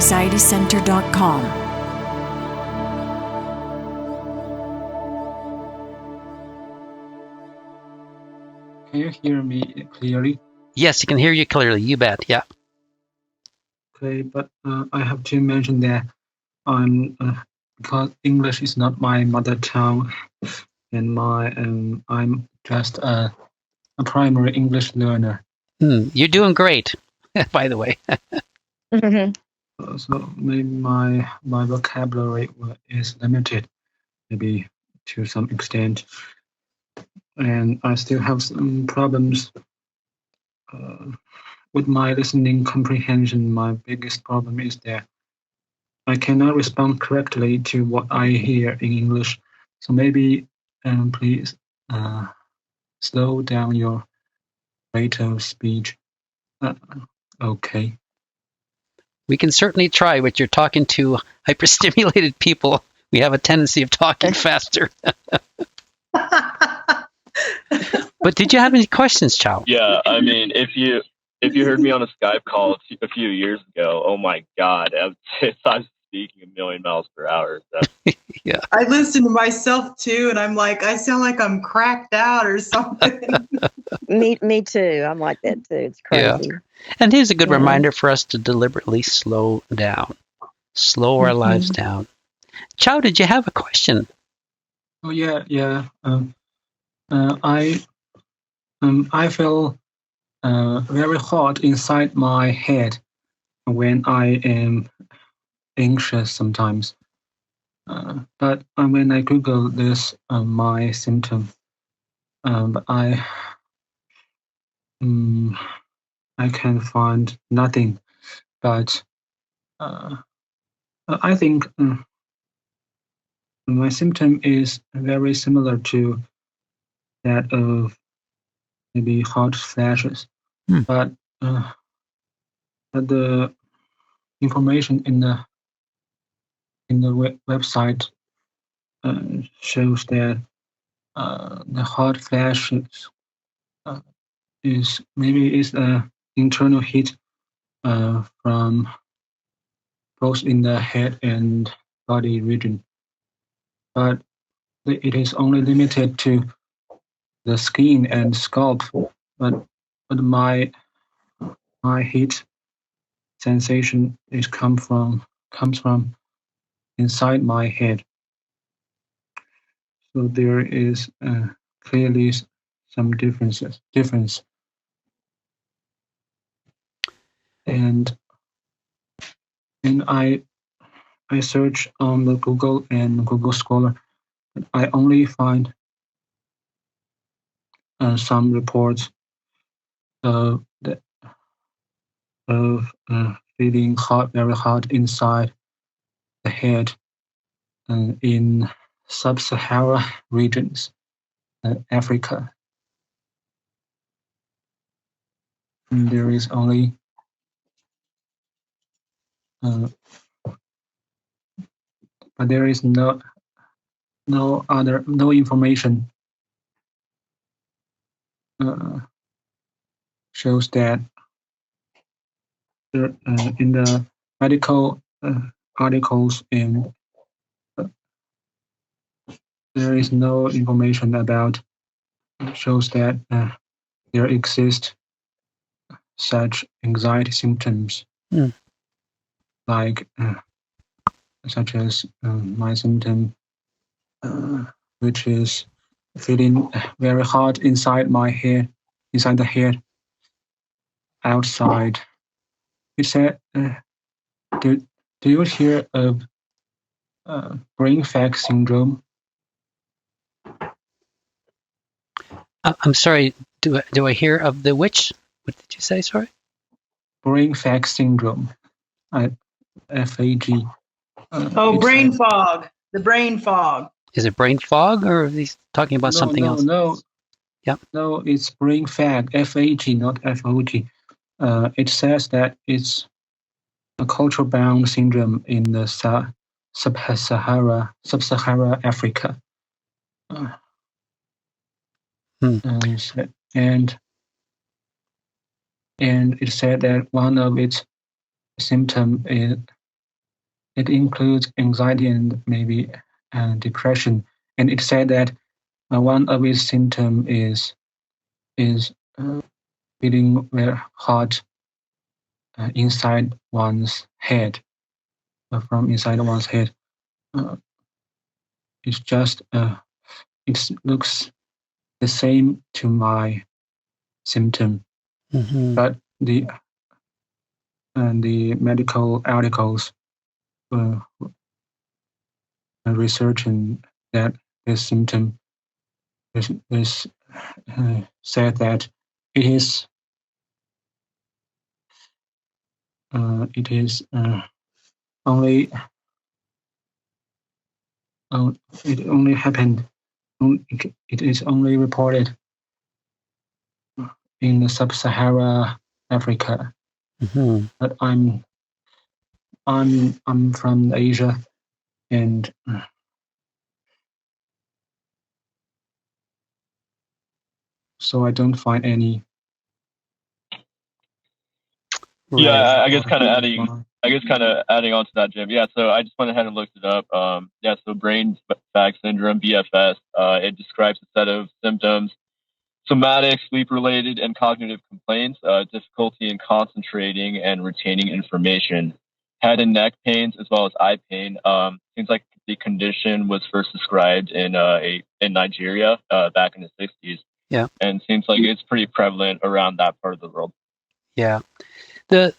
SKYPEanxietycenter.com. Can you hear me clearly? Yes, you can hear you clearly. You bet. Yeah. Okay, but I have to mention that I'm because English is not my mother tongue, and I'm just a primary English learner. You're doing great, by the way. So maybe my vocabulary is limited, maybe to some extent, and I still have some problems with my listening comprehension. My biggest problem is that I cannot respond correctly to what I hear in English. So maybe please slow down your rate of speech. Okay. We can certainly try, but you're talking to hyperstimulated people. We have a tendency of talking faster. But did you have any questions, Chow? Yeah, I mean, if you heard me on a Skype call a few years ago, oh my God, I'm speaking a million miles per hour. So. Yeah. I listen to myself too, and I'm like, I sound like I'm cracked out or something. Me too. I'm like that too. It's crazy. Yeah. And here's a good reminder for us to deliberately slow down, slow our lives down. Chow, did you have a question? Oh yeah. I feel very hot inside my head when I am anxious sometimes. But when I Google this, my symptom, but I can find nothing. But I think my symptom is very similar to that of maybe hot flashes. But the information in the website shows that the hot flashes is internal heat from both in the head and body region, but it is only limited to the skin and scalp. But my heat sensation comes from inside my head. So there is clearly some difference. And I search on the Google and Google Scholar. I only find some reports of feeling very hot inside the head in sub-Sahara regions, Africa. And there is only but there is no information shows that in the medical articles, and there is no information about shows that there exist such anxiety symptoms like such as my symptom, which is feeling very hot inside the head, outside. It said, do you hear of brain fog syndrome? I'm sorry. Do I hear of the which? What did you say? Sorry. Brain fog syndrome. FAG. Brain fog. The brain fog. Is it brain fog, or are these talking about something else? No. Yeah. No, it's brain fog. FAG, not FOG. It says that it's a cultural bound syndrome in the sub-Sahara Africa. And it said that one of its symptoms it includes anxiety and maybe depression. And it said that one of its symptoms is feeling very hot inside one's head, from inside one's head. It's just it looks the same to my symptom, but the medical articles researching that this symptom is said that it is only it only happened. It is only reported in the sub-Sahara Africa. But I'm from Asia, and so I don't find any. Yeah, I guess kind of adding on to that, Jim. Yeah, so I just went ahead and looked it up. So brain fag syndrome, BFS, it describes a set of symptoms: somatic, sleep-related, and cognitive complaints, difficulty in concentrating and retaining information, head and neck pains, as well as eye pain. Seems like the condition was first described in Nigeria back in the 60s. Yeah. And seems like it's pretty prevalent around that part of the world. Yeah. The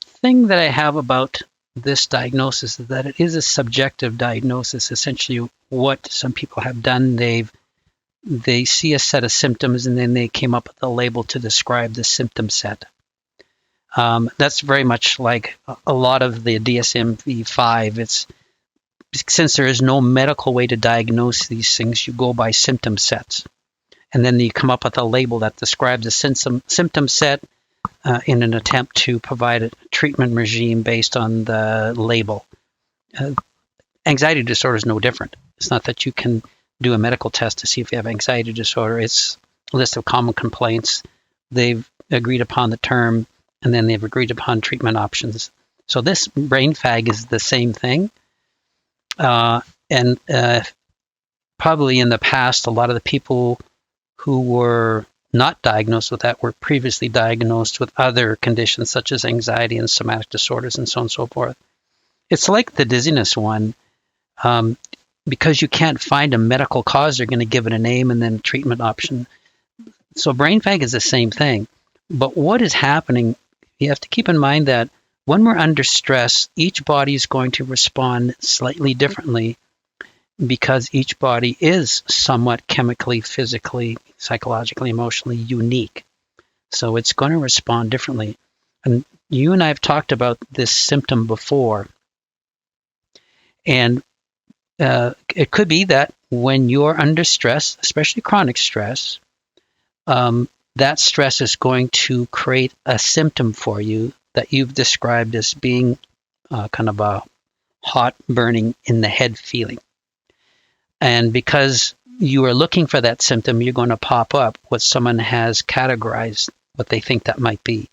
thing that I have about this diagnosis is that it is a subjective diagnosis. Essentially, what some people have done, they see a set of symptoms and then they came up with a label to describe the symptom set. That's very much like a lot of the DSM-5. It's since there is no medical way to diagnose these things, you go by symptom sets, and then you come up with a label that describes a symptom set in an attempt to provide a treatment regime based on the label. Anxiety disorder is no different. It's not that you can do a medical test to see if you have anxiety disorder. It's a list of common complaints. They've agreed upon the term, and then they've agreed upon treatment options. So this brain fag is the same thing. And probably in the past, a lot of the people who were not diagnosed with that were previously diagnosed with other conditions such as anxiety and somatic disorders and so on and so forth. It's like the dizziness one. Because you can't find a medical cause, they're going to give it a name and then a treatment option. So brain fag is the same thing. But what is happening, you have to keep in mind that when we're under stress, each body is going to respond slightly differently because each body is somewhat chemically, physically, psychologically, emotionally unique. So it's going to respond differently. And you and I have talked about this symptom before. And it could be that when you're under stress, especially chronic stress, that stress is going to create a symptom for you that you've described as being kind of a hot burning in the head feeling. And because you are looking for that symptom, you're going to pop up what someone has categorized, what they think that might be.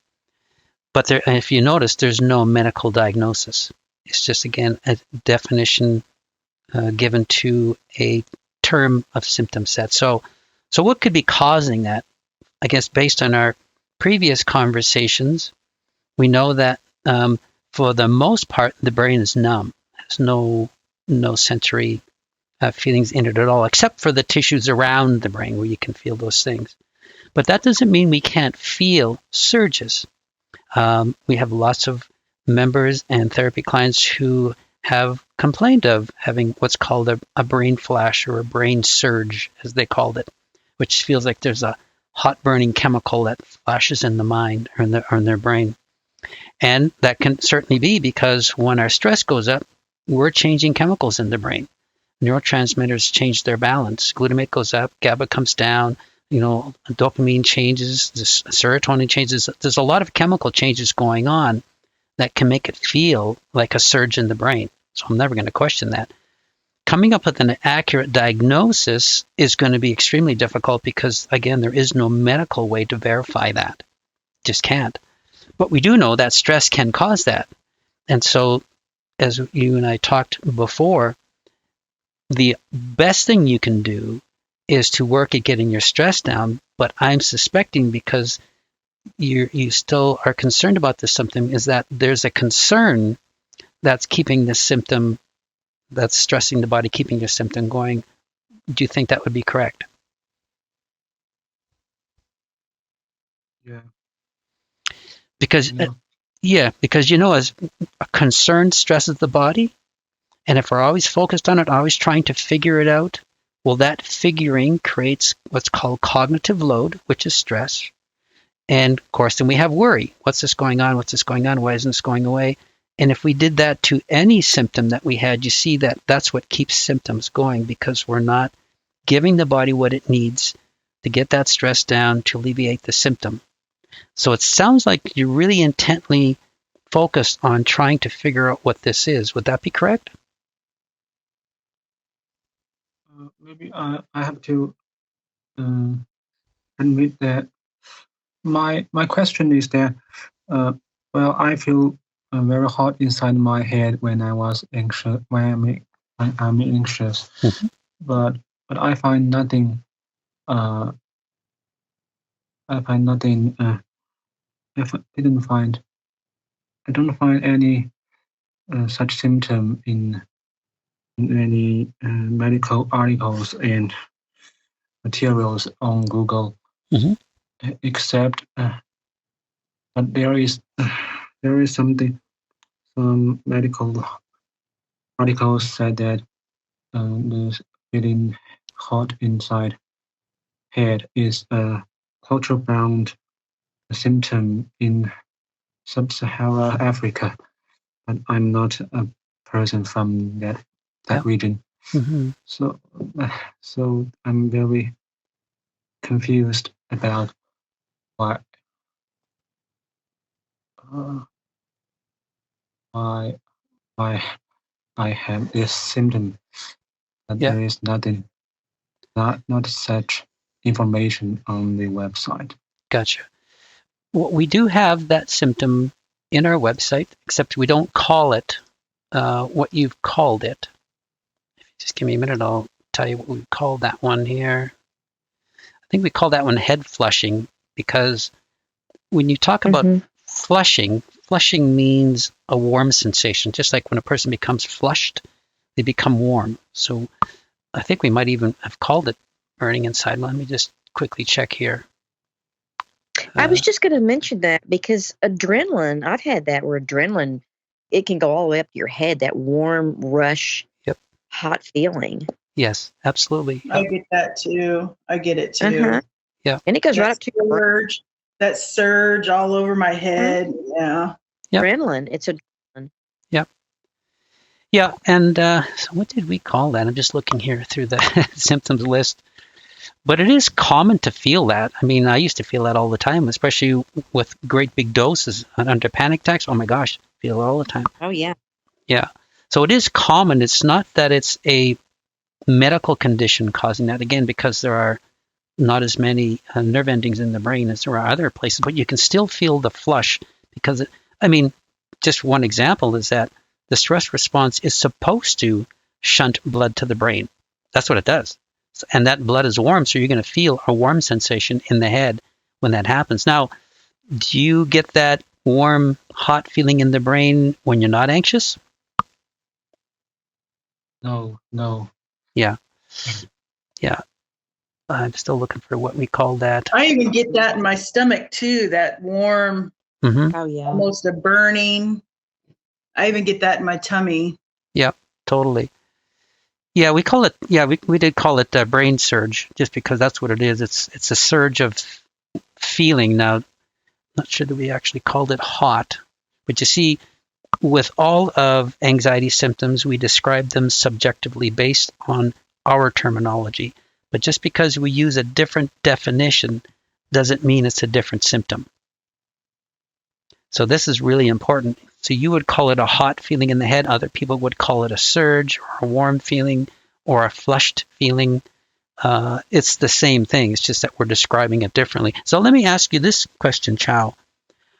But if you notice, there's no medical diagnosis. It's just, again, a definition given to a term of symptom set. So what could be causing that? I guess based on our previous conversations, we know that for the most part, the brain is numb. There's no sensory feelings in it at all, except for the tissues around the brain where you can feel those things. But that doesn't mean we can't feel surges. We have lots of members and therapy clients who have complained of having what's called a brain flash or a brain surge, as they called it, which feels like there's a hot burning chemical that flashes in the mind or in their brain. And that can certainly be because when our stress goes up, we're changing chemicals in the brain. Neurotransmitters change their balance. Glutamate goes up, GABA comes down, dopamine changes, serotonin changes. There's a lot of chemical changes going on that can make it feel like a surge in the brain. So I'm never going to question that. Coming up with an accurate diagnosis is going to be extremely difficult because, again, there is no medical way to verify that. Just can't. But we do know that stress can cause that. And so as you and I talked before, the best thing you can do is to work at getting your stress down. But I'm suspecting, because you still are concerned about this symptom, is that there's a concern that's keeping this symptom, that's stressing the body, keeping your symptom going. Do you think that would be correct? Yeah. Because, because as a concern stresses the body, and if we're always focused on it, always trying to figure it out, well, that figuring creates what's called cognitive load, which is stress. And of course, then we have worry. What's this going on? What's this going on? Why isn't this going away? And if we did that to any symptom that we had, you see that that's what keeps symptoms going, because we're not giving the body what it needs to get that stress down, to alleviate the symptom. So it sounds like you're really intently focused on trying to figure out what this is. Would that be correct? Maybe I have to admit that my question is that well, I feel very hot inside my head when I was anxious, when I'm anxious, but I find nothing. I find nothing. I don't find any such symptom in any medical articles and materials on Google, except that there is something. Some medical articles said that the feeling hot inside head is a culture-bound symptom in sub-Saharan Africa, but I'm not a person from that region. So I'm very confused about why I have this symptom, but there is nothing, not such information on the website. Gotcha. Well, we do have that symptom in our website, except we don't call it what you've called it. If you just give me a minute, I'll tell you what we call that one here. I think we call that one head flushing, because when you talk about flushing means a warm sensation. Just like when a person becomes flushed, they become warm. So I think we might even have called it burning inside. Let me just quickly check here. I was just going to mention that, because adrenaline, I've had that where adrenaline, it can go all the way up to your head, that warm rush, hot feeling. Yes, absolutely. I get that too. I get it too. Yeah. And it goes right up to your surge, that surge all over my head. Yeah. Adrenaline. It's adrenaline. Yeah. And so what did we call that? I'm just looking here through the symptoms list. But it is common to feel that. I mean, I used to feel that all the time, especially with great big doses under panic attacks. Oh my gosh, feel it all the time. Oh, yeah. Yeah. So it is common. It's not that it's a medical condition causing that, again, because there are not as many nerve endings in the brain as there are other places, but you can still feel the flush, because, just one example is that the stress response is supposed to shunt blood to the brain. That's what it does. And that blood is warm, so you're going to feel a warm sensation in the head when that happens. Now, do you get that warm, hot feeling in the brain when you're not anxious? No. Yeah. I'm still looking for what we call that. I even get that in my stomach too, that warm, Oh, yeah. almost a burning. I even get that in my tummy. Yeah, totally. Yeah, we call it. Yeah, we did call it brain surge, just because that's what it is. It's a surge of feeling. Now, not sure that we actually called it hot, but you see, with all of anxiety symptoms, we describe them subjectively based on our terminology. But just because we use a different definition doesn't mean it's a different symptom. So this is really important. So you would call it a hot feeling in the head. Other people would call it a surge or a warm feeling or a flushed feeling. It's the same thing. It's just that we're describing it differently. So let me ask you this question, Chow.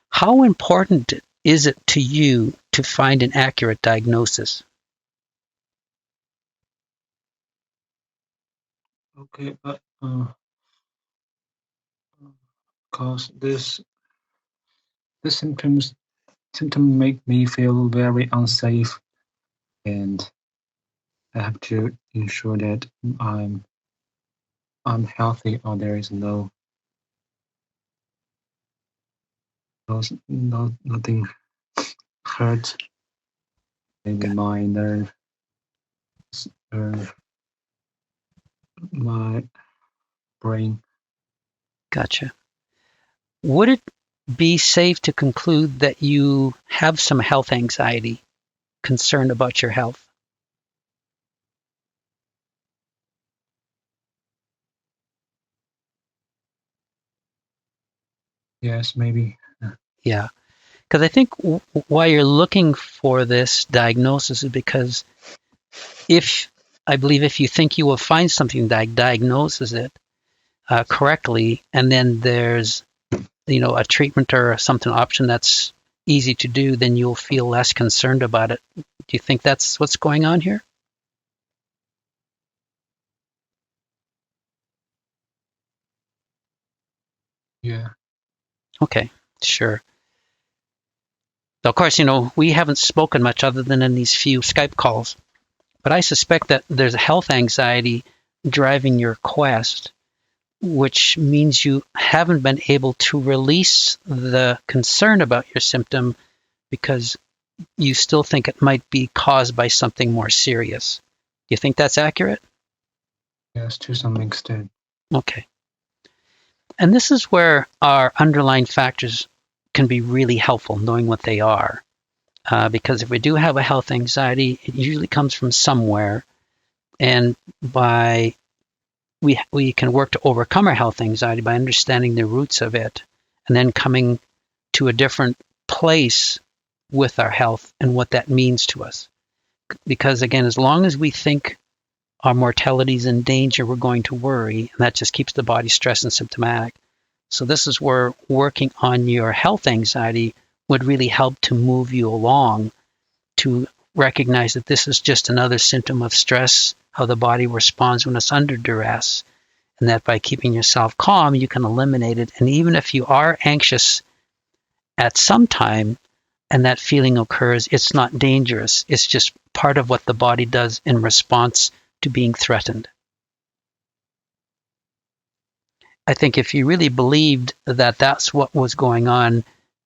How important is it to you to find an accurate diagnosis? Okay, but because this symptom make me feel very unsafe, and I have to ensure that I'm healthy, or there is nothing hurt maybe my nerve, or my brain. Gotcha. Would it be safe to conclude that you have some health anxiety, concern about your health? Yes, maybe. Yeah. Because I think why you're looking for this diagnosis is because I believe if you think you will find something that diagnoses it correctly, and then there's a treatment or something option that's easy to do, then you'll feel less concerned about it. Do you think that's what's going on here? Yeah. Okay, sure. Of course, we haven't spoken much other than in these few Skype calls, but I suspect that there's a health anxiety driving your quest, which means you haven't been able to release the concern about your symptom because you still think it might be caused by something more serious. Do you think that's accurate? Yes, to some extent. Okay. And this is where our underlying factors can be really helpful, knowing what they are. Because if we do have a health anxiety, it usually comes from somewhere. And we can work to overcome our health anxiety by understanding the roots of it, and then coming to a different place with our health and what that means to us. Because again, as long as we think our mortality is in danger, we're going to worry, and that just keeps the body stressed and symptomatic. So this is where working on your health anxiety would really help to move you along to recognize that this is just another symptom of stress, how the body responds when it's under duress, and that by keeping yourself calm, you can eliminate it. And even if you are anxious at some time and that feeling occurs, it's not dangerous. It's just part of what the body does in response to being threatened. I think if you really believed that that's what was going on,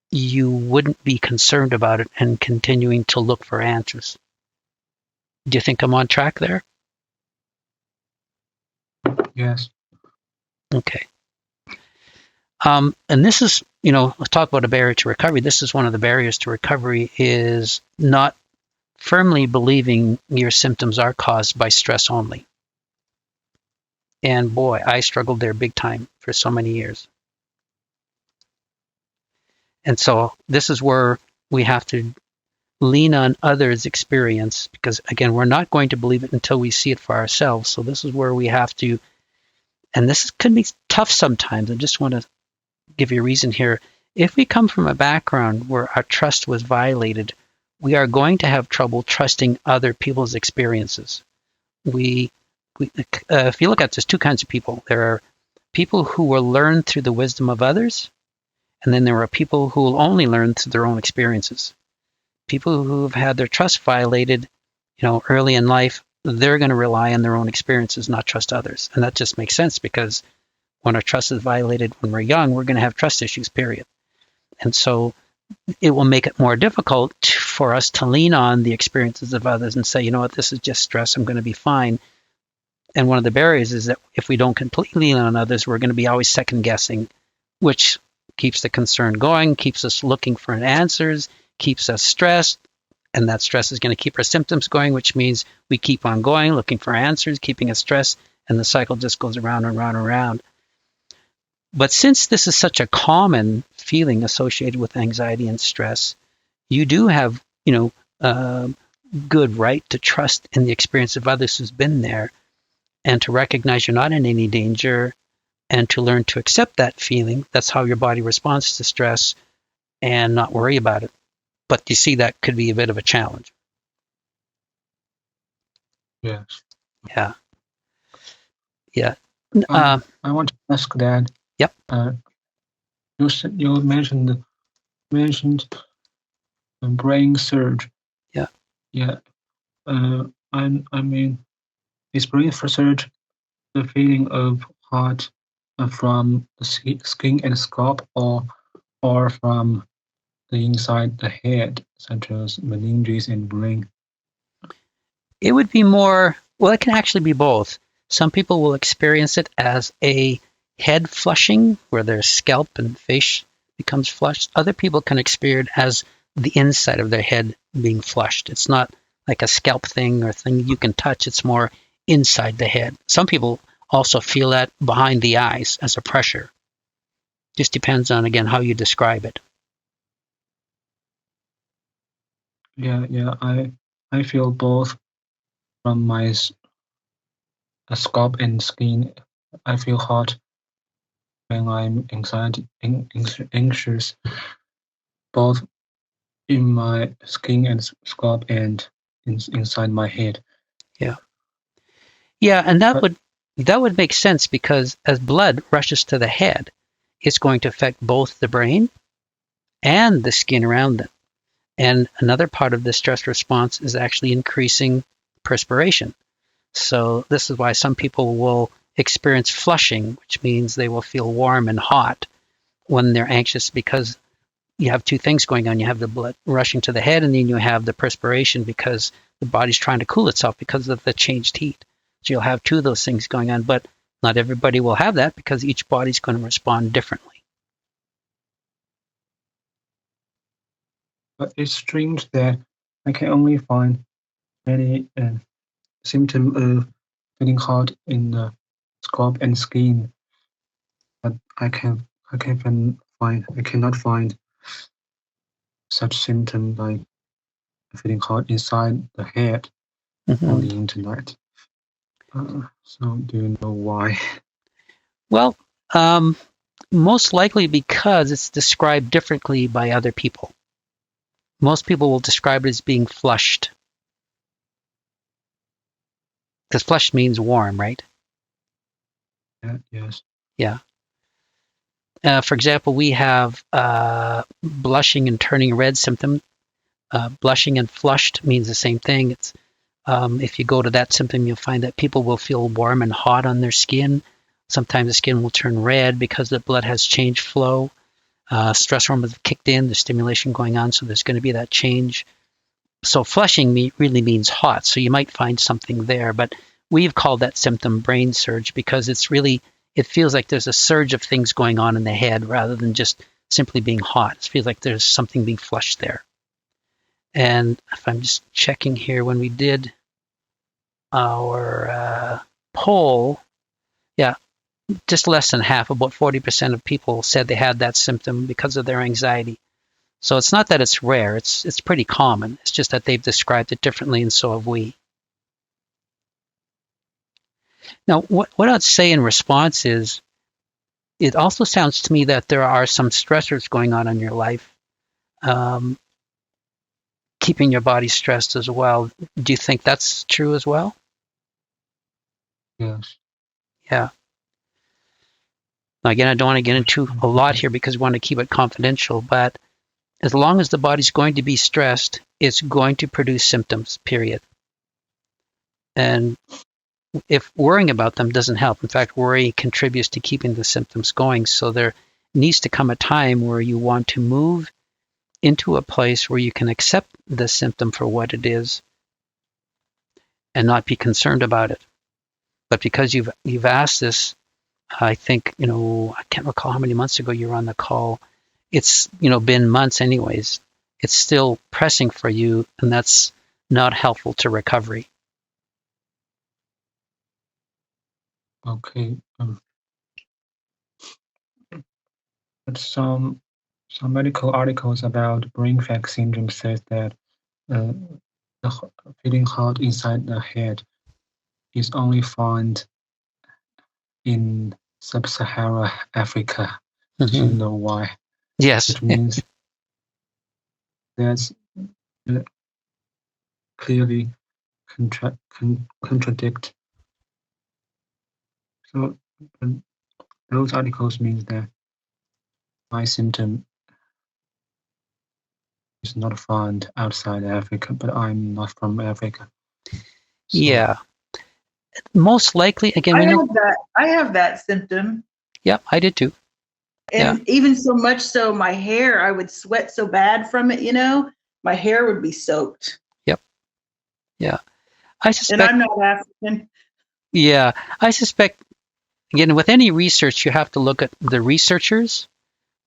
you wouldn't be concerned about it and continuing to look for answers. Do you think I'm on track there? Yes. Okay. And this is, let's talk about a barrier to recovery. This is one of the barriers to recovery, is not firmly believing your symptoms are caused by stress only. And boy, I struggled there big time for so many years. And so this is where we have to lean on others' experience, because again, we're not going to believe it until we see it for ourselves. So this is where we have to, and this can be tough sometimes. I just want to give you a reason here. If we come from a background where our trust was violated, we are going to have trouble trusting other people's experiences. If you look at, there's two kinds of people. There are people who will learn through the wisdom of others, and then there are people who will only learn through their own experiences. People who have had their trust violated, early in life, they're going to rely on their own experiences, not trust others. And that just makes sense, because when our trust is violated when we're young, we're going to have trust issues, period. And so it will make it more difficult for us to lean on the experiences of others and say, you know what, this is just stress, I'm going to be fine. And one of the barriers is that if we don't completely lean on others, we're going to be always second guessing, which keeps the concern going, keeps us looking for answers, keeps us stressed, and that stress is going to keep our symptoms going, which means we keep on going, looking for answers, keeping us stressed, and the cycle just goes around and around and around. But since this is such a common feeling associated with anxiety and stress, you do have, good right to trust in the experience of others who's been there, and to recognize you're not in any danger, and to learn to accept that feeling. That's how your body responds to stress, and not worry about it. But you see, that could be a bit of a challenge. Yes. Yeah. Yeah. I want to ask that. Yep. You mentioned brain surge. Yeah. Yeah. I mean, is brain surge the feeling of heart from the skin and scalp, or from the inside the head, such as meninges and brain? It would be more, well, it can actually be both. Some people will experience it as a head flushing, where their scalp and face becomes flushed. Other people can experience it as the inside of their head being flushed. It's not like a scalp thing or thing you can touch. It's more inside the head. Some people also feel that behind the eyes as a pressure. Just depends on, again, how you describe it. Yeah. I feel both from my scalp and skin. I feel hot when I'm anxious, both in my skin and scalp and inside my head. Yeah, and that would make sense, because as blood rushes to the head, it's going to affect both the brain and the skin around them. And another part of the stress response is actually increasing perspiration. So this is why some people will experience flushing, which means they will feel warm and hot when they're anxious, because you have two things going on. You have the blood rushing to the head, and then you have the perspiration because the body's trying to cool itself because of the changed heat. So you'll have two of those things going on, but not everybody will have that, because each body's going to respond differently. But it's strange that I can only find any symptom of feeling hot in the scalp and skin, but I cannot find such symptom like feeling hot inside the head on the internet. So do you know why? Well, most likely because it's described differently by other people. Most people will describe it as being flushed, because flushed means warm, right? Yes. Yeah. For example, we have blushing and turning red symptom. Blushing and flushed means the same thing. It's if you go to that symptom, you'll find that people will feel warm and hot on their skin. Sometimes the skin will turn red because the blood has changed flow. Stress hormones have kicked in, there's stimulation going on, so there's going to be that change. So flushing really means hot, so you might find something there. But we've called that symptom brain surge, because it feels like there's a surge of things going on in the head rather than just simply being hot. It feels like there's something being flushed there. And if I'm just checking here, when we did our poll, yeah, just less than half, about 40% of people said they had that symptom because of their anxiety. So it's not that it's rare, it's pretty common. It's just that they've described it differently, and so have we. Now, what I'd say in response is, it also sounds to me that there are some stressors going on in your life, keeping your body stressed as well. Do you think that's true as well? Yes. Yeah. Now, again, I don't want to get into a lot here because we want to keep it confidential, but as long as the body's going to be stressed, it's going to produce symptoms, period. And if worrying about them doesn't help, in fact, worry contributes to keeping the symptoms going. So there needs to come a time where you want to move into a place where you can accept the symptom for what it is and not be concerned about it. But because you've asked this, I think, I can't recall how many months ago you were on the call. It's, been months anyways. It's still pressing for you, and that's not helpful to recovery. Okay. But some medical articles about brain fog syndrome says that the feeling hot inside the head is only found in sub-Saharan Africa. Do you know why? Yes. It means that's clearly contradict. So those articles means that my symptom is not found outside Africa, but I'm not from Africa. So, yeah. Most likely, again, I have that symptom. Yeah, I did too. And even so much so, my hair, I would sweat so bad from it, my hair would be soaked. Yep. Yeah. I suspect. And I'm not African. Yeah. I suspect, again, with any research, you have to look at the researchers,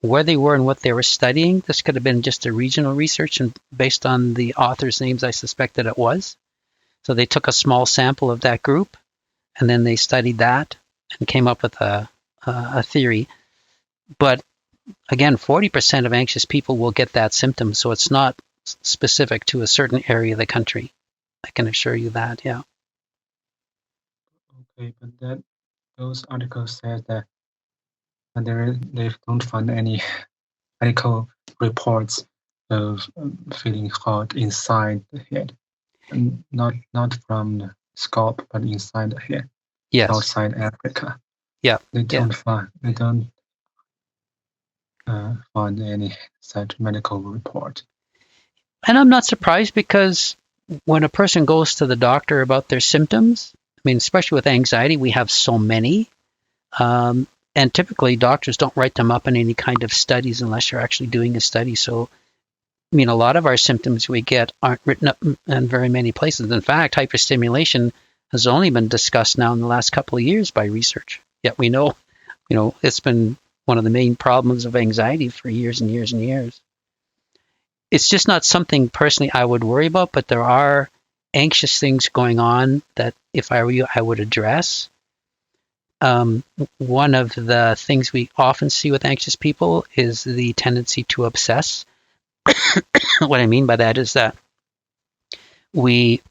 where they were and what they were studying. This could have been just a regional research, and based on the authors' names, I suspect that it was. So they took a small sample of that group, and then they studied that and came up with a theory. But again, 40% of anxious people will get that symptom, so it's not specific to a certain area of the country. I can assure you that, yeah. Okay, but those articles said that they don't find any medical reports of feeling hot inside the head, and not from the scalp, but inside the head. Yes. Outside Africa. Yeah. They don't find any such medical report. And I'm not surprised, because when a person goes to the doctor about their symptoms, I mean, especially with anxiety, we have so many. And typically doctors don't write them up in any kind of studies unless you're actually doing a study. So, I mean, a lot of our symptoms we get aren't written up in very many places. In fact, hyperstimulation has only been discussed now in the last couple of years by research. Yet we know, it's been one of the main problems of anxiety for years and years and years. It's just not something personally I would worry about, but there are anxious things going on that if I were you, I would address. One of the things we often see with anxious people is the tendency to obsess. What I mean by that is that we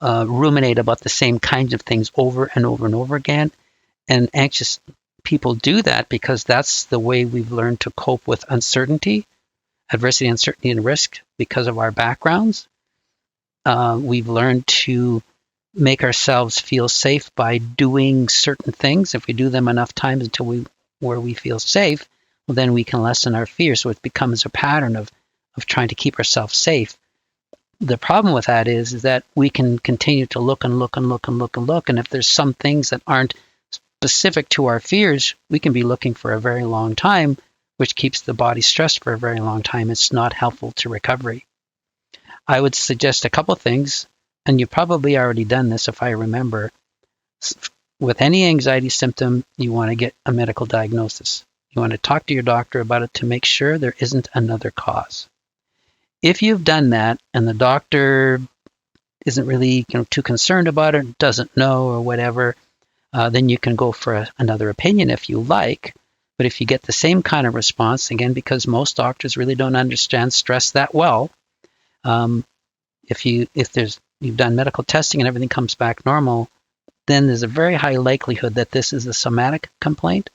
ruminate about the same kinds of things over and over and over again. And anxious people do that because that's the way we've learned to cope with uncertainty, adversity, uncertainty, and risk because of our backgrounds. We've learned to make ourselves feel safe by doing certain things. If we do them enough times until where we feel safe, well, then we can lessen our fear. So it becomes a pattern of trying to keep ourselves safe. The problem with that is that we can continue to look and look and look and look and look. And if there's some things that aren't specific to our fears, we can be looking for a very long time, which keeps the body stressed for a very long time. It's not helpful to recovery. I would suggest a couple things, and you've probably already done this if I remember. With any anxiety symptom, you want to get a medical diagnosis. You want to talk to your doctor about it to make sure there isn't another cause. If you've done that and the doctor isn't really too concerned about it, doesn't know or whatever, then you can go for another opinion if you like. But if you get the same kind of response, again, because most doctors really don't understand stress that well, if you've done medical testing and everything comes back normal, then there's a very high likelihood that this is a somatic complaint,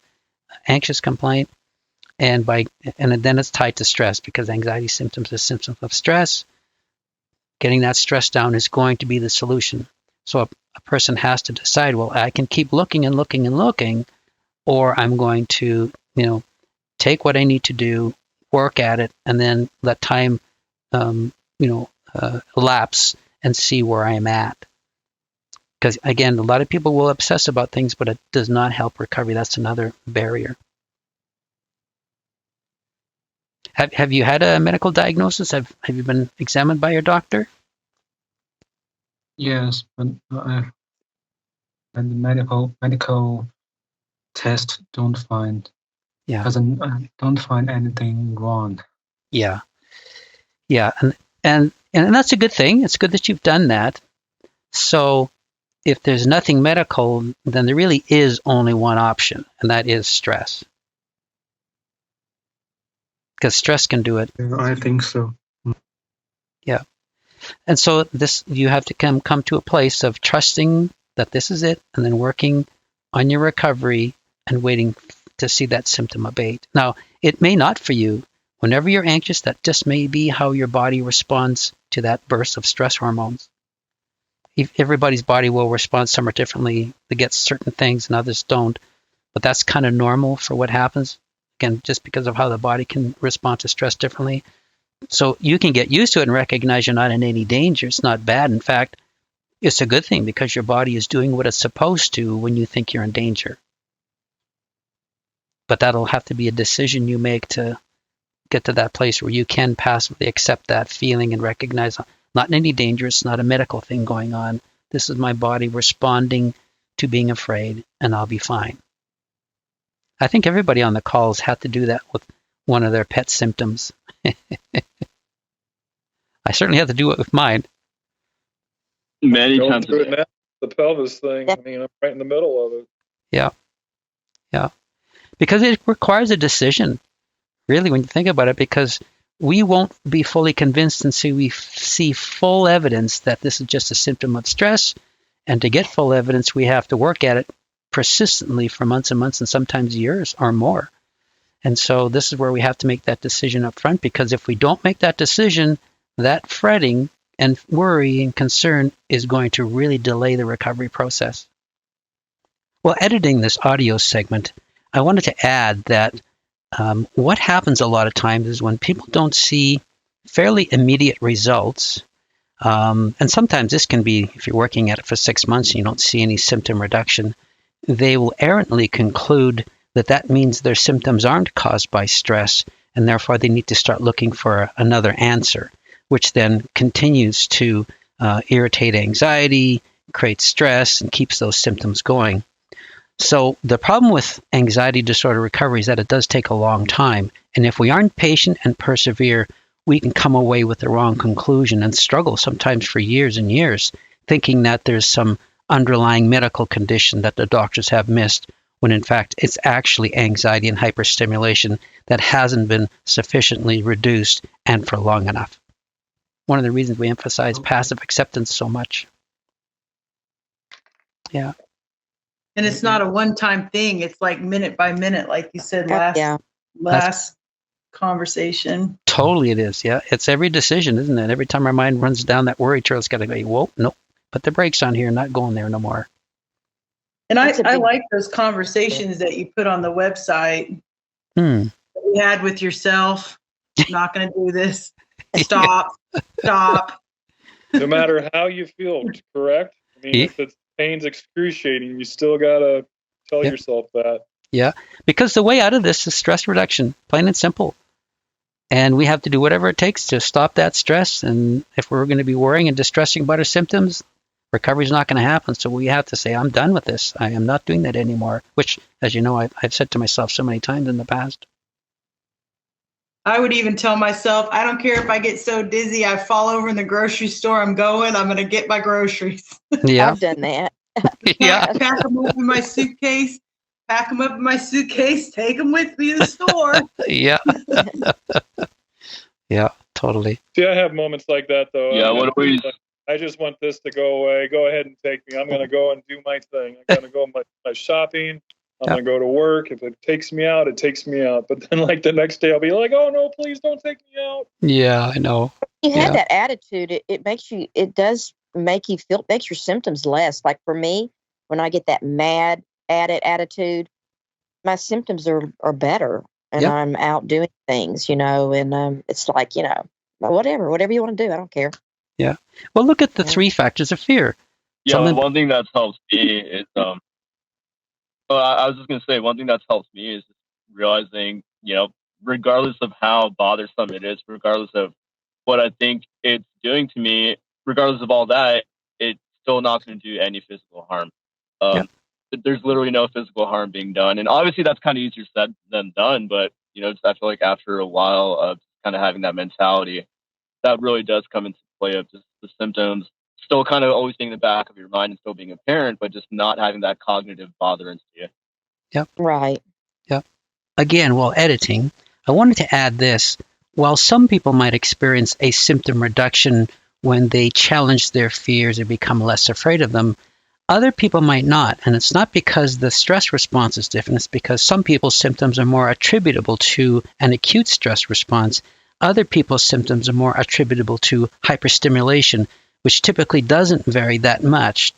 anxious complaint, and then it's tied to stress, because anxiety symptoms are symptoms of stress. Getting that stress down is going to be the solution. So a person has to decide, well, I can keep looking and looking and looking, or I'm going to, take what I need to do, work at it, and then let time, elapse and see where I am at. Because again, a lot of people will obsess about things, but it does not help recovery. That's another barrier. Have you had a medical diagnosis? Have you been examined by your doctor? Yes, but and the medical test don't find anything wrong. Yeah, and that's a good thing. It's good that you've done that. So if there's nothing medical, then there really is only one option, and that is stress. Because stress can do it. I think so. Yeah. And so you have to come to a place of trusting that this is it, and then working on your recovery and waiting to see that symptom abate. Now, it may not for you, Whenever you're anxious, that just may be how your body responds to that burst of stress hormones. Everybody's body will respond somewhat differently. They get certain things and others don't. But that's kind of normal for what happens. Again, just because of how the body can respond to stress differently. So you can get used to it and recognize you're not in any danger. It's not bad. In fact, it's a good thing because your body is doing what it's supposed to when you think you're in danger. But that'll have to be a decision you make to get to that place where you can passively accept that feeling and recognize I'm not in any danger. It's not a medical thing going on. This is my body responding to being afraid, and I'll be fine. I think everybody on the calls had to do that with one of their pet symptoms. I certainly had to do it with mine. Many times. The pelvis thing. I mean, I'm right in the middle of it. Yeah. Because it requires a decision, really, when you think about it, because we won't be fully convinced until we see full evidence that this is just a symptom of stress. And to get full evidence, we have to work at it persistently for months and months and sometimes years or more. And so this is where we have to make that decision up front, because if we don't make that decision, that fretting and worry and concern is going to really delay the recovery process. Well, editing this audio segment, I wanted to add that what happens a lot of times is when people don't see fairly immediate results, and sometimes this can be if you're working at it for 6 months and you don't see any symptom reduction, they will errantly conclude that that means their symptoms aren't caused by stress, and therefore they need to start looking for another answer, which then continues to irritate anxiety, create stress, and keeps those symptoms going. So the problem with anxiety disorder recovery is that it does take a long time. And if we aren't patient and persevere, we can come away with the wrong conclusion and struggle sometimes for years and years, thinking that there's some underlying medical condition that the doctors have missed, when in fact it's actually anxiety and hyperstimulation that hasn't been sufficiently reduced and for long enough. One of the reasons we emphasize passive acceptance so much. Yeah. And it's not a one-time thing. It's like minute by minute, like you said last conversation. Totally it is, yeah. It's every decision, isn't it? Every time our mind runs down that worry trail, it's got to go, whoa, nope, put the brakes on here, not going there no more. And I like those conversations that you put on the website that you had with yourself. I'm not going to do this. Stop. Stop. No matter how you feel, correct? I mean, if it's pain's excruciating, you still got to tell yourself that. Yeah, because the way out of this is stress reduction, plain and simple. And we have to do whatever it takes to stop that stress. And if we're going to be worrying and distressing about our symptoms, recovery is not going to happen. So we have to say, I'm done with this. I am not doing that anymore, which, as you know, I've said to myself so many times in the past. I would even tell myself, I don't care if I get so dizzy, I fall over in the grocery store, I'm going to get my groceries. Yeah. I've done that. Pack them up in my suitcase, take them with me to the store. Yeah. Yeah, totally. See, I have moments like that, though. Yeah, I just want this to go away. Go ahead and take me. I'm going to go and do my thing. I'm going to go my shopping. I'm going to go to work. If it takes me out, it takes me out. But then, like, the next day, I'll be like, oh, no, please don't take me out. Yeah, I know. You have that attitude. It does make you feel, makes your symptoms less. Like for me, when I get that mad at it attitude, my symptoms are better. And I'm out doing things, and it's like, whatever you want to do. I don't care. Yeah. Well, look at the 3 factors of fear. Yeah, one thing that's helped me is, I was just going to say, one thing that's helped me is realizing, regardless of how bothersome it is, regardless of what I think it's doing to me, regardless of all that, it's still not going to do any physical harm. There's literally no physical harm being done. And obviously that's kind of easier said than done, but, just I feel like after a while of kind of having that mentality, that really does come into play of just the symptoms still kind of always being in the back of your mind and still being apparent, but just not having that cognitive bother into you. Yep. Right. Yep. Again, while editing, I wanted to add this. While some people might experience a symptom reduction when they challenge their fears or become less afraid of them, Other people might not, and it's not because the stress response is different. It's because some people's symptoms are more attributable to an acute stress response. Other people's symptoms are more attributable to hyperstimulation, which typically doesn't vary that much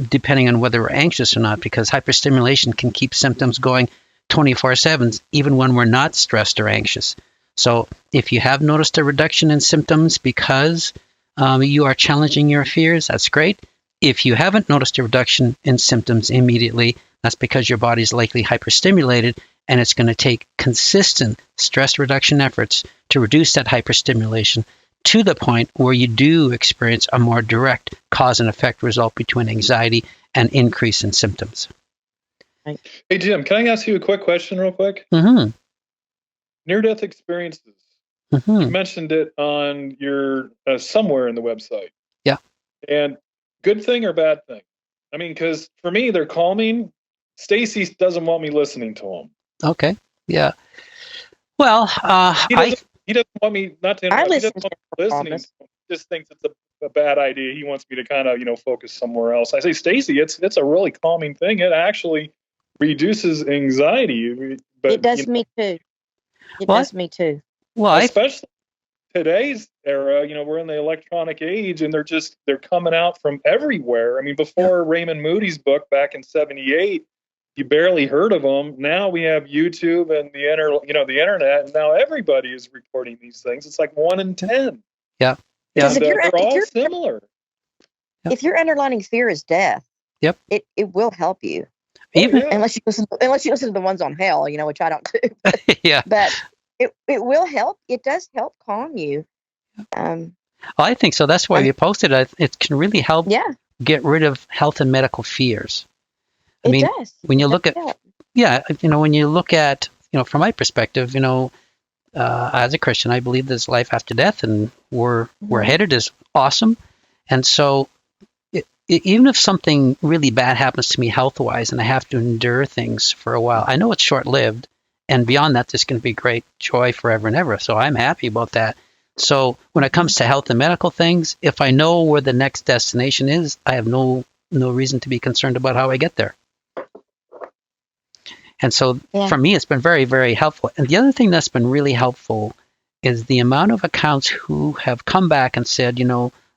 depending on whether we're anxious or not, because hyperstimulation can keep symptoms going 24/7, even when we're not stressed or anxious. So if you have noticed a reduction in symptoms because you are challenging your fears, that's great. If you haven't noticed a reduction in symptoms immediately, that's because your body's likely hyperstimulated, and it's going to take consistent stress reduction efforts to reduce that hyperstimulation to the point where you do experience a more direct cause and effect result between anxiety and increase in symptoms. Hey, Jim, can I ask you a quick question real quick? Mm-hmm. Near-death experiences. Mm-hmm. You mentioned it on your somewhere in the website. Yeah. And good thing or bad thing? I mean, because for me, they're calming. Stacy doesn't want me listening to them. Okay. Yeah. Well, he doesn't want me not to interrupt. I He doesn't listen want to me listening. promise. He just thinks it's a bad idea. He wants me to kind of, focus somewhere else. I say, Stacy, it's a really calming thing. It actually reduces anxiety. But It does me too. It What? does me too. well, especially today's era, we're in the electronic age, and they're coming out from everywhere. I mean, before Raymond Moody's book back in '78, you barely heard of them. Now we have YouTube and the internet, and now everybody is reporting these things. It's like 1 in 10. Yeah. Because And, they're all similar. If your underlying fear is death, Yep. it will help you. Even unless you listen to the ones on hell, which I don't do. yeah. But it will help. It does help calm you. I think so. That's why you posted it. It can really help get rid of health and medical fears. I mean, does. When you look at, when you look at, from my perspective, as a Christian, I believe there's life after death, and we're headed is awesome. And so even if something really bad happens to me health-wise and I have to endure things for a while, I know it's short-lived, and beyond that, there's going to be great joy forever and ever. So I'm happy about that. So when it comes to health and medical things, if I know where the next destination is, I have no reason to be concerned about how I get there. And so for me, it's been very, very helpful. And the other thing that's been really helpful is the amount of accounts who have come back and said,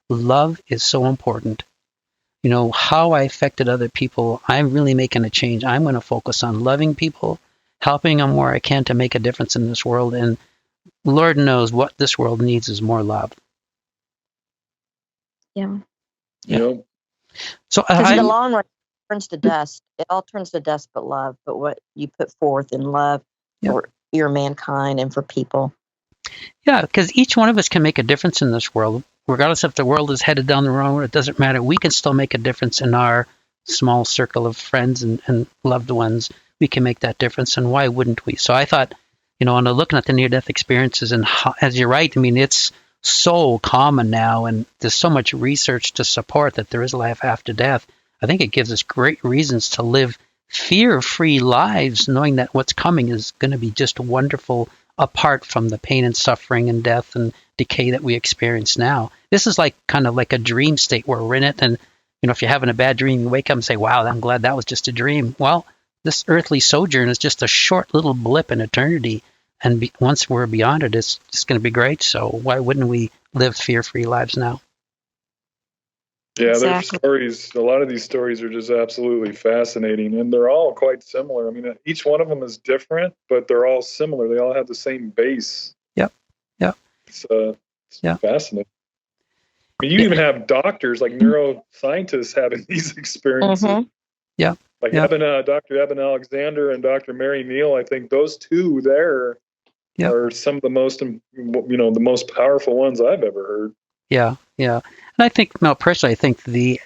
love is so important. How I affected other people, I'm really making a change. I'm going to focus on loving people, helping them where I can to make a difference in this world. And Lord knows what this world needs is more love. Yeah. So in the long run, it turns to dust. It all turns to dust but love, but what you put forth in love for your mankind and for people. Yeah, because each one of us can make a difference in this world. Regardless if the world is headed down the wrong road, it doesn't matter. We can still make a difference in our small circle of friends and loved ones. We can make that difference, and why wouldn't we? So I thought, on looking at the near-death experiences, and how, as you're right, I mean, it's so common now, and there's so much research to support that there is life after death. I think it gives us great reasons to live fear-free lives, knowing that what's coming is going to be just wonderful, apart from the pain and suffering and death and decay that we experience now. This is kind of like a dream state where we're in it. And, if you're having a bad dream, you wake up and say, wow, I'm glad that was just a dream. Well, this earthly sojourn is just a short little blip in eternity. And once we're beyond it, it's just going to be great. So why wouldn't we live fear-free lives now? Yeah, their stories, a lot of these stories are just absolutely fascinating, and they're all quite similar. I mean, each one of them is different, but they're all similar. They all have the same base. Yep. It's fascinating. I mean, you even have doctors, like neuroscientists, having these experiences. Mm-hmm. Yeah. Like Dr. Eben Alexander and Dr. Mary Neal, I think those two there are some of the most, the most powerful ones I've ever heard. Yeah. And I think, personally, I think the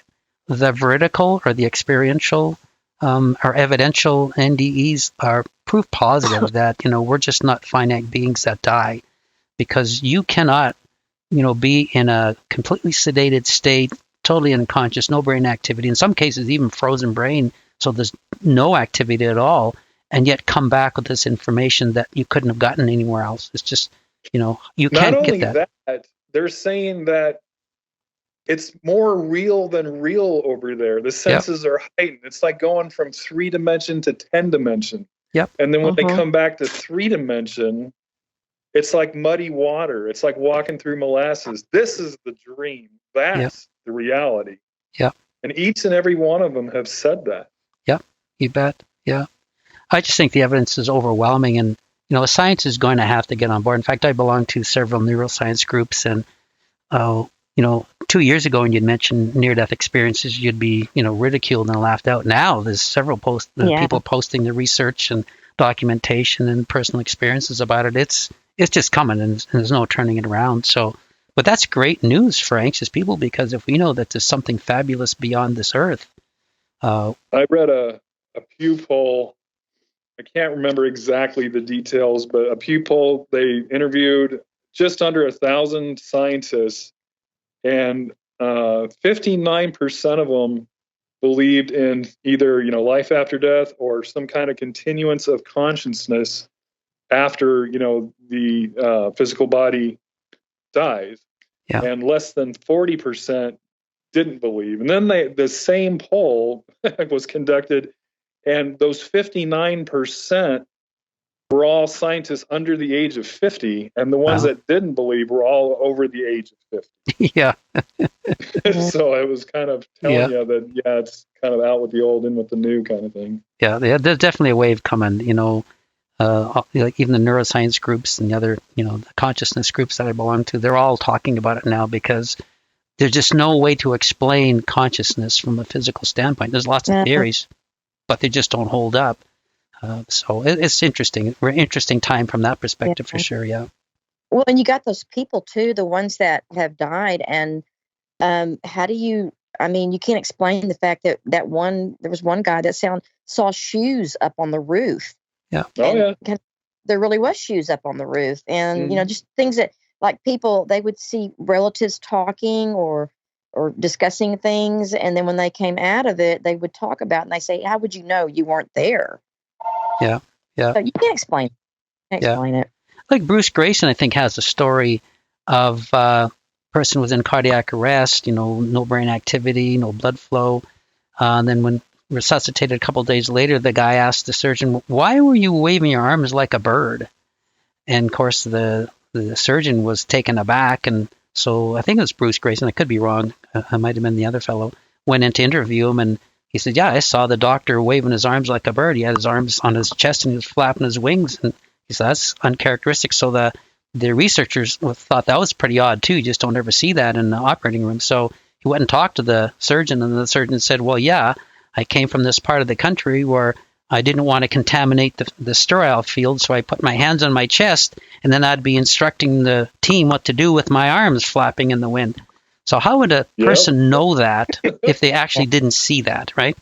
veridical or the experiential or evidential NDEs are proof positive that, we're just not finite beings that die, because you cannot, be in a completely sedated state, totally unconscious, no brain activity, in some cases even frozen brain, so there's no activity at all, and yet come back with this information that you couldn't have gotten anywhere else. It's just, you can't get that. Not only that, they're saying that it's more real than real over there. The senses are heightened. It's like going from 3 dimension to 10 dimension. Yep. And then when they come back to 3 dimension, it's like muddy water. It's like walking through molasses. This is the dream. That's the reality. Yeah. And each and every one of them have said that. Yeah, you bet. Yeah. I just think the evidence is overwhelming, and science is going to have to get on board. In fact, I belong to several neuroscience groups, and 2 years ago when you'd mentioned near-death experiences, you'd be ridiculed and laughed out. Now there's several people posting the research and documentation and personal experiences about it. It's just coming, and there's no turning it around. So, but that's great news for anxious people, because if we know that there's something fabulous beyond this earth. I read a Pew poll. I can't remember exactly the details, but a Pew poll, they interviewed just under 1,000 scientists, and 59% of them believed in either life after death or some kind of continuance of consciousness after the physical body dies, and less than 40% didn't believe. And then the same poll was conducted, and those 59% were all scientists under the age of 50, and the ones that didn't believe were all over the age of 50. Yeah. So it was kind of telling you that, it's kind of out with the old, in with the new kind of thing. Yeah, there's definitely a wave coming, like even the neuroscience groups and the other, the consciousness groups that I belong to, they're all talking about it now, because there's just no way to explain consciousness from a physical standpoint. There's lots of theories, but they just don't hold up. So it's interesting. We're an interesting time from that perspective, for sure. Yeah. Well, and you got those people too, the ones that have died, and how do you? I mean, you can't explain the fact that there was one guy that saw shoes up on the roof. Yeah. There really was shoes up on the roof, and just things that, like, people, they would see relatives talking or discussing things, and then when they came out of it, they would talk about it, and they say, "How would you know? You weren't there." Yeah. So you can't explain it. Like Bruce Grayson, I think, has a story of a person was in cardiac arrest, no brain activity, no blood flow. And then when resuscitated a couple of days later, the guy asked the surgeon, "Why were you waving your arms like a bird?" And of course, the surgeon was taken aback. And so I think it was Bruce Grayson. I could be wrong. I might have been the other fellow. Went in to interview him, and he said, "Yeah, I saw the doctor waving his arms like a bird. He had his arms on his chest and he was flapping his wings." And he said, "That's uncharacteristic." So the researchers thought that was pretty odd too. You just don't ever see that in the operating room. So he went and talked to the surgeon, and the surgeon said, "Well, yeah, I came from this part of the country where I didn't want to contaminate the sterile field, so I put my hands on my chest, and then I'd be instructing the team what to do with my arms flapping in the wind." So how would a person know that if they actually didn't see that, right?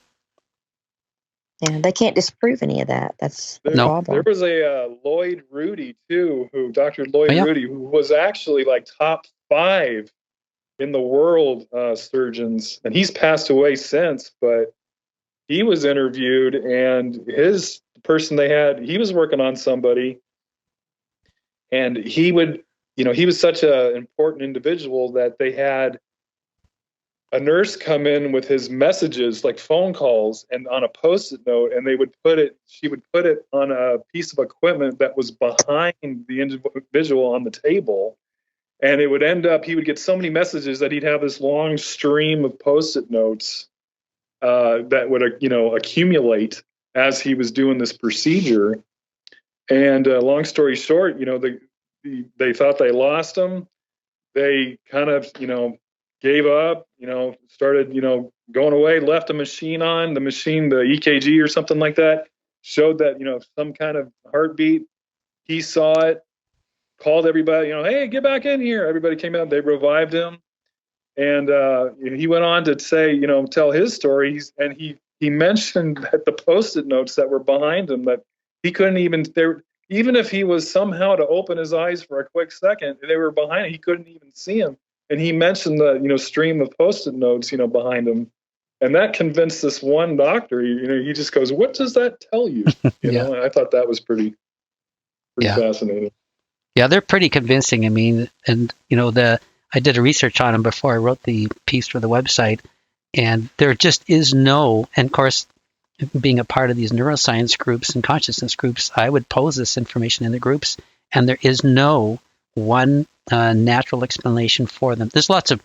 Yeah, they can't disprove any of that. That's the problem. There was a Lloyd Rudy, too, Dr. Lloyd Rudy, who was actually like top 5 in the world surgeons. And he's passed away since, but he was interviewed, and his person they had, he was working on somebody, and he would, he was such an important individual that they had a nurse come in with his messages, like phone calls, and on a Post-it note, and she would put it on a piece of equipment that was behind the individual on the table. And it would end up, he would get so many messages that he'd have this long stream of Post-it notes that would, accumulate as he was doing this procedure. And long story short, they thought they lost him. They kind of, gave up, started, going away, left the machine on. The machine, the EKG or something like that, showed that, some kind of heartbeat. He saw it, called everybody, "Hey, get back in here." Everybody came out. They revived him. And he went on to say, tell his stories. And he mentioned that the Post-it notes that were behind him, that he couldn't even if he was somehow to open his eyes for a quick second, they were behind him. He couldn't even see him. And he mentioned the, stream of Post-it notes, behind him. And that convinced this one doctor, he just goes, "What does that tell you?" And I thought that was pretty fascinating. Yeah, they're pretty convincing. I mean, and, I did a research on them before I wrote the piece for the website, and there just is no, and of course, being a part of these neuroscience groups and consciousness groups, I would pose this information in the groups, and there is no one natural explanation for them. There's lots of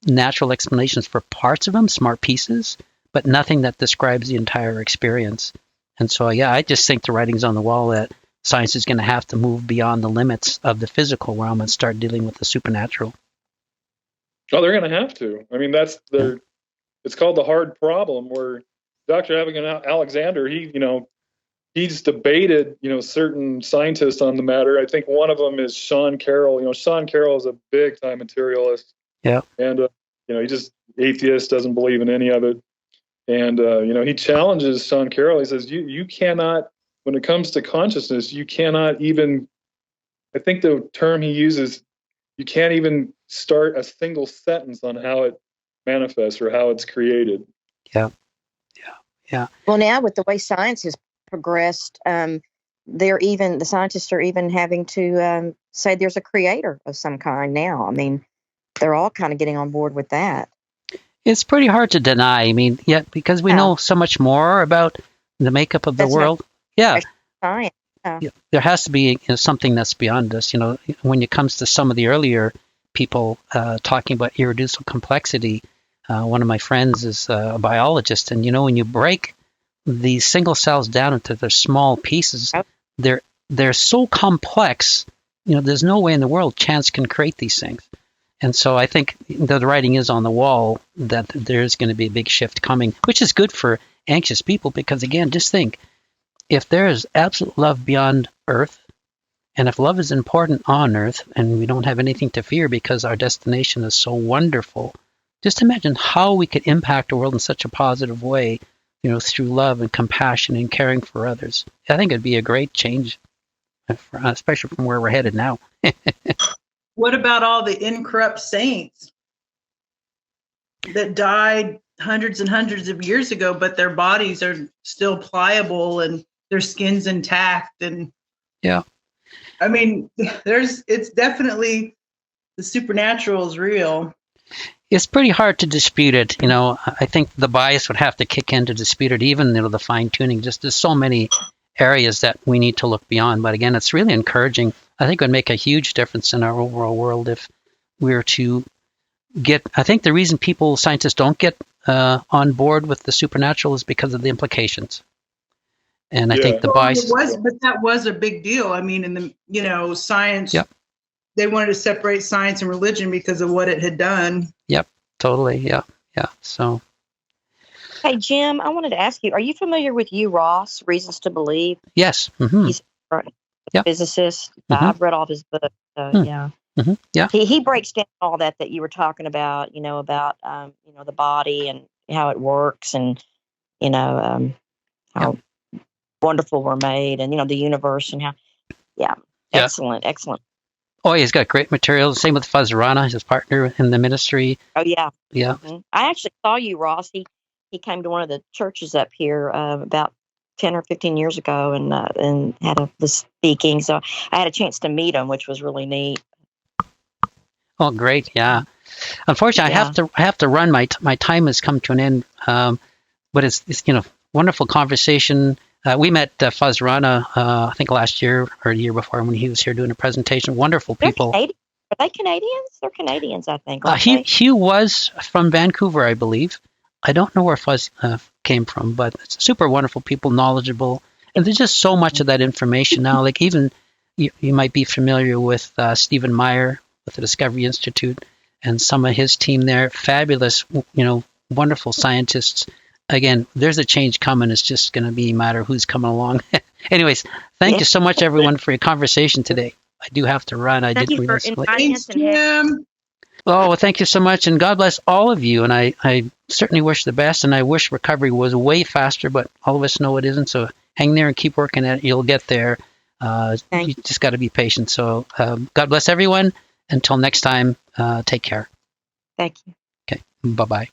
natural explanations for parts of them, smart pieces, but nothing that describes the entire experience. And so, yeah, I just think the writing's on the wall that science is going to have to move beyond the limits of the physical realm and start dealing with the supernatural. Oh, they're going to have to. I mean, that's their. It's called the hard problem. Where Dr. Abigail Alexander, he's debated, certain scientists on the matter. I think one of them is Sean Carroll. Sean Carroll is a big time materialist. Yeah. And he just atheist, doesn't believe in any of it. And he challenges Sean Carroll. He says, you cannot, when it comes to consciousness, you cannot even. I think the term he uses, you can't even start a single sentence on how it manifests or how it's created. Yeah. Well, now with the way science has progressed, the scientists are even having to say there's a creator of some kind now. I mean, they're all kind of getting on board with that. It's pretty hard to deny. I mean, because we know so much more about the makeup of the world. Science. There has to be something that's beyond us. When it comes to some of the earlier people talking about irreducible complexity, one of my friends is a biologist, and when you break these single cells down into their small pieces, they're so complex. There's no way in the world chance can create these things. And so I think the writing is on the wall that there's going to be a big shift coming, which is good for anxious people because, again, just think, if there is absolute love beyond Earth, and if love is important on Earth, and we don't have anything to fear because our destination is so wonderful, just imagine how we could impact the world in such a positive way, through love and compassion and caring for others. I think it'd be a great change, especially from where we're headed now. What about all the incorrupt saints that died hundreds and hundreds of years ago, but their bodies are still pliable and their skin's intact? And I mean, it's definitely, the supernatural is real. It's pretty hard to dispute it. I think the bias would have to kick in to dispute it, even the fine tuning. Just there's so many areas that we need to look beyond. But again, it's really encouraging. I think it would make a huge difference in our overall world if we were to get. I think the reason scientists don't get on board with the supernatural is because of the implications. And I think the bias. But that was a big deal. I mean, in the science. Yep. They wanted to separate science and religion because of what it had done. Yep, totally. Yeah. So. Hey, Jim, I wanted to ask you, are you familiar with Hugh Ross, Reasons to Believe? Yes. Mm-hmm. He's a physicist. Mm-hmm. I've read all of his books. Yeah. Mm-hmm. Yeah. He breaks down all that you were talking about, about the body and how it works and, how wonderful we're made and, the universe and how, excellent. Oh, he's got great material. Same with Fazarana, his partner in the ministry. Oh, yeah. Yeah. Mm-hmm. I actually saw you, Ross. He came to one of the churches up here about 10 or 15 years ago and had the speaking. So I had a chance to meet him, which was really neat. Oh, great. Yeah. Unfortunately, I have to run. My time has come to an end. But it's wonderful conversation. We met Fazarana, I think last year or the year before when he was here doing a presentation. Wonderful people. Are they Canadians? They're Canadians, I think. He was from Vancouver, I believe. I don't know where Fuzz came from, but it's super wonderful people, knowledgeable. And there's just so much of that information now. Like even you might be familiar with Stephen Meyer with the Discovery Institute and some of his team there. Fabulous, wonderful scientists. Again, there's a change coming. It's just going to be a matter of who's coming along. Anyways, thank you so much, everyone, for your conversation today. I do have to run. Thank you for inviting us. Oh, well, thank you so much, and God bless all of you. And I certainly wish the best, and I wish recovery was way faster, but all of us know it isn't. So hang there and keep working at it. You'll get there. You just got to be patient. So God bless everyone. Until next time, take care. Thank you. Okay, bye-bye.